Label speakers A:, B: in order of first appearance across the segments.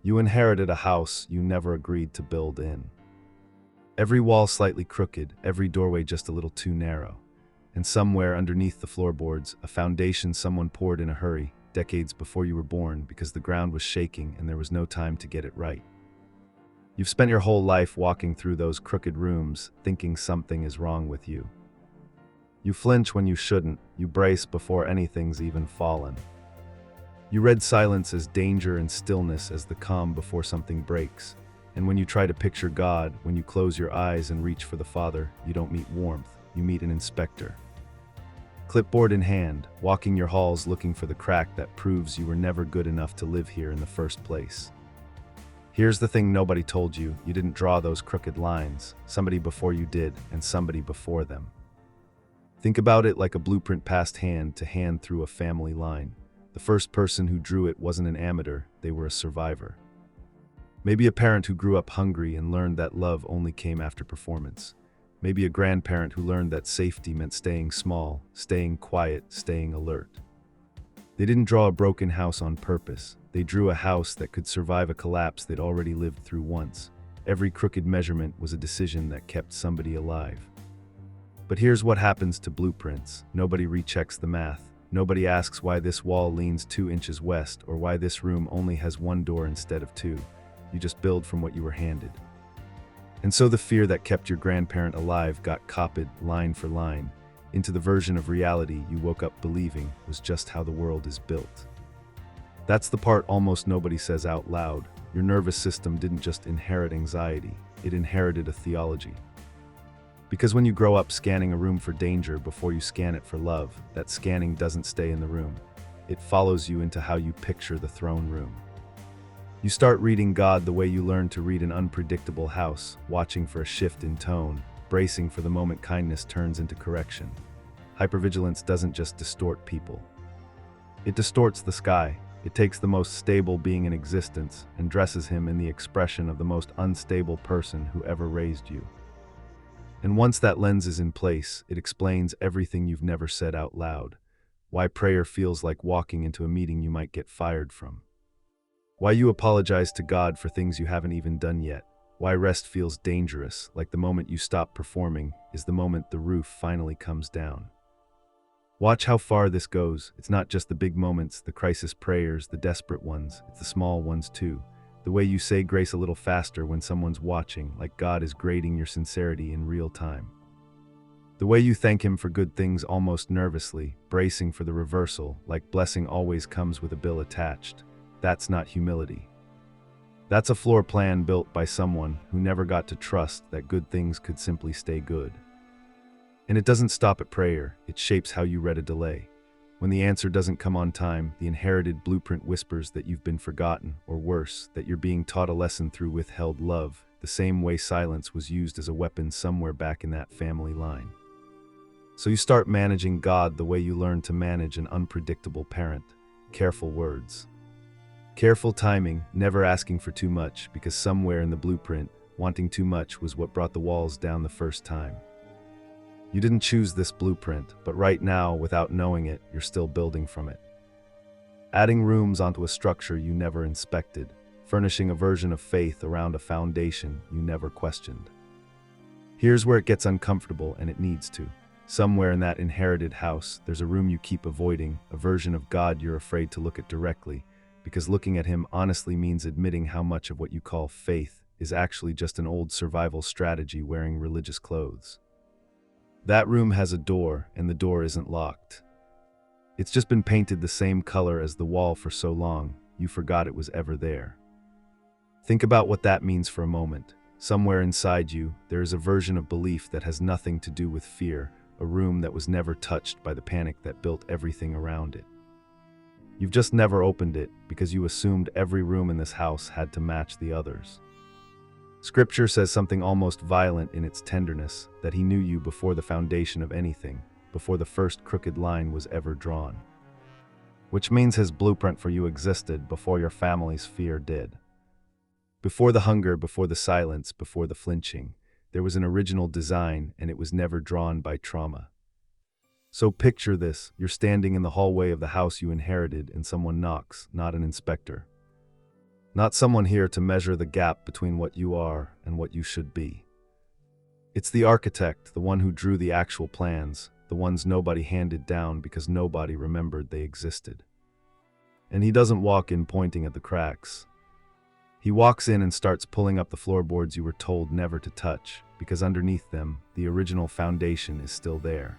A: You inherited a house you never agreed to build in. Every wall slightly crooked, every doorway just a little too narrow. And somewhere underneath the floorboards, a foundation someone poured in a hurry, decades before you were born, because the ground was shaking and there was no time to get it right. You've spent your whole life walking through those crooked rooms, thinking something is wrong with you. You flinch when you shouldn't, you brace before anything's even fallen. You read silence as danger and stillness as the calm before something breaks. And when you try to picture God, when you close your eyes and reach for the Father, you don't meet warmth, you meet an inspector. Clipboard in hand, walking your halls looking for the crack that proves you were never good enough to live here in the first place. Here's the thing nobody told you: you didn't draw those crooked lines. Somebody before you did, and somebody before them. Think about it like a blueprint passed hand to hand through a family line. The first person who drew it wasn't an amateur, they were a survivor. Maybe a parent who grew up hungry and learned that love only came after performance. Maybe a grandparent who learned that safety meant staying small, staying quiet, staying alert. They didn't draw a broken house on purpose. They drew a house that could survive a collapse they'd already lived through once. Every crooked measurement was a decision that kept somebody alive. But here's what happens to blueprints. Nobody rechecks the math. Nobody asks why this wall leans 2 inches west or why this room only has 1 door instead of 2. You just build from what you were handed. And so the fear that kept your grandparent alive got copied line for line into the version of reality you woke up believing was just how the world is built. That's the part almost nobody says out loud. Your nervous system didn't just inherit anxiety, it inherited a theology. Because when you grow up scanning a room for danger before you scan it for love, that scanning doesn't stay in the room. It follows you into how you picture the throne room. You start reading God the way you learn to read an unpredictable house, watching for a shift in tone, bracing for the moment kindness turns into correction. Hypervigilance doesn't just distort people. It distorts the sky. It takes the most stable being in existence and dresses him in the expression of the most unstable person who ever raised you. And once that lens is in place, it explains everything you've never said out loud. Why prayer feels like walking into a meeting you might get fired from. Why you apologize to God for things you haven't even done yet. Why rest feels dangerous, like the moment you stop performing is the moment the roof finally comes down. Watch how far this goes. It's not just the big moments, the crisis prayers, the desperate ones. It's the small ones too. The way you say grace a little faster when someone's watching, like God is grading your sincerity in real time. The way you thank him for good things almost nervously, bracing for the reversal, like blessing always comes with a bill attached. That's not humility. That's a floor plan built by someone who never got to trust that good things could simply stay good. And it doesn't stop at prayer, it shapes how you read a delay. When the answer doesn't come on time, the inherited blueprint whispers that you've been forgotten, or worse, that you're being taught a lesson through withheld love, the same way silence was used as a weapon somewhere back in that family line. So you start managing God the way you learn to manage an unpredictable parent. Careful words. Careful timing, never asking for too much, because somewhere in the blueprint, wanting too much was what brought the walls down the first time. You didn't choose this blueprint, but right now, without knowing it, you're still building from it. Adding rooms onto a structure you never inspected, furnishing a version of faith around a foundation you never questioned. Here's where it gets uncomfortable, and it needs to. Somewhere in that inherited house, there's a room you keep avoiding, a version of God you're afraid to look at directly, because looking at him honestly means admitting how much of what you call faith is actually just an old survival strategy wearing religious clothes. That room has a door, and the door isn't locked. It's just been painted the same color as the wall for so long, you forgot it was ever there. Think about what that means for a moment. Somewhere inside you, there is a version of belief that has nothing to do with fear, a room that was never touched by the panic that built everything around it. You've just never opened it because you assumed every room in this house had to match the others. Scripture says something almost violent in its tenderness, that he knew you before the foundation of anything, before the first crooked line was ever drawn. Which means his blueprint for you existed before your family's fear did. Before the hunger, before the silence, before the flinching, there was an original design, and it was never drawn by trauma. So picture this, you're standing in the hallway of the house you inherited and someone knocks, not an inspector. Not someone here to measure the gap between what you are and what you should be. It's the architect, the one who drew the actual plans, the ones nobody handed down because nobody remembered they existed. And he doesn't walk in pointing at the cracks. He walks in and starts pulling up the floorboards you were told never to touch, because underneath them, the original foundation is still there.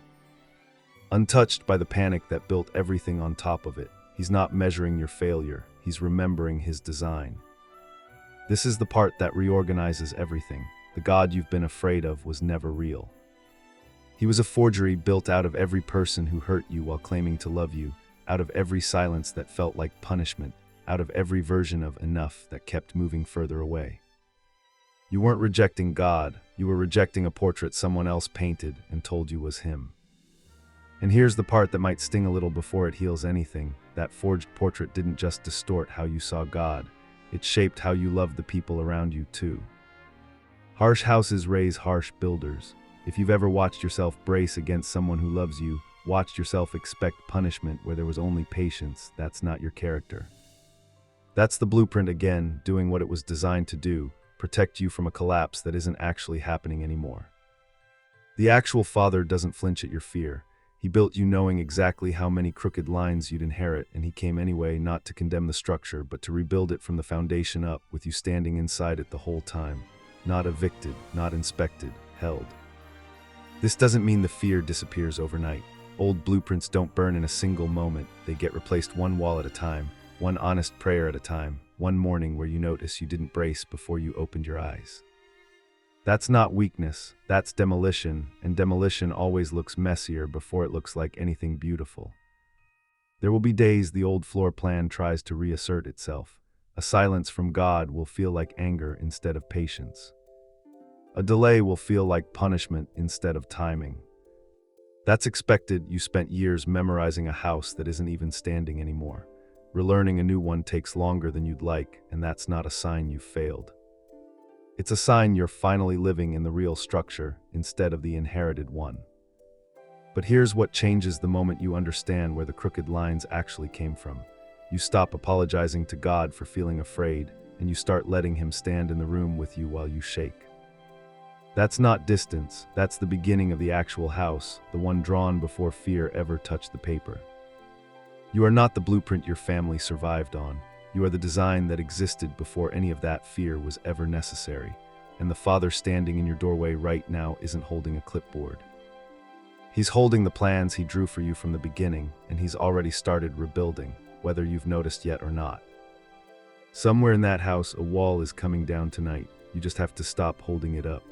A: Untouched by the panic that built everything on top of it, he's not measuring your failure, he's remembering his design. This is the part that reorganizes everything. The God you've been afraid of was never real. He was a forgery built out of every person who hurt you while claiming to love you, out of every silence that felt like punishment, out of every version of enough that kept moving further away. You weren't rejecting God, you were rejecting a portrait someone else painted and told you was him. And here's the part that might sting a little before it heals anything. That forged portrait didn't just distort how you saw God, it shaped how you loved the people around you too. Harsh houses raise harsh builders. If you've ever watched yourself brace against someone who loves you, watched yourself expect punishment where there was only patience, that's not your character. That's the blueprint again, doing what it was designed to do, protect you from a collapse that isn't actually happening anymore. The actual Father doesn't flinch at your fear. He built you knowing exactly how many crooked lines you'd inherit, and he came anyway, not to condemn the structure, but to rebuild it from the foundation up, with you standing inside it the whole time. Not evicted, not inspected, held. This doesn't mean the fear disappears overnight. Old blueprints don't burn in a single moment. They get replaced one wall at a time, one honest prayer at a time, one morning where you notice you didn't brace before you opened your eyes. That's not weakness, that's demolition, and demolition always looks messier before it looks like anything beautiful. There will be days the old floor plan tries to reassert itself. A silence from God will feel like anger instead of patience. A delay will feel like punishment instead of timing. That's expected. You spent years memorizing a house that isn't even standing anymore. Relearning a new one takes longer than you'd like, and that's not a sign you've failed. It's a sign you're finally living in the real structure instead of the inherited one. But here's what changes the moment you understand where the crooked lines actually came from. You stop apologizing to God for feeling afraid, and you start letting him stand in the room with you while you shake. That's not distance, that's the beginning of the actual house, the one drawn before fear ever touched the paper. You are not the blueprint your family survived on. You are the design that existed before any of that fear was ever necessary, and the Father standing in your doorway right now isn't holding a clipboard. He's holding the plans he drew for you from the beginning, and he's already started rebuilding, whether you've noticed yet or not. Somewhere in that house, a wall is coming down tonight. You just have to stop holding it up.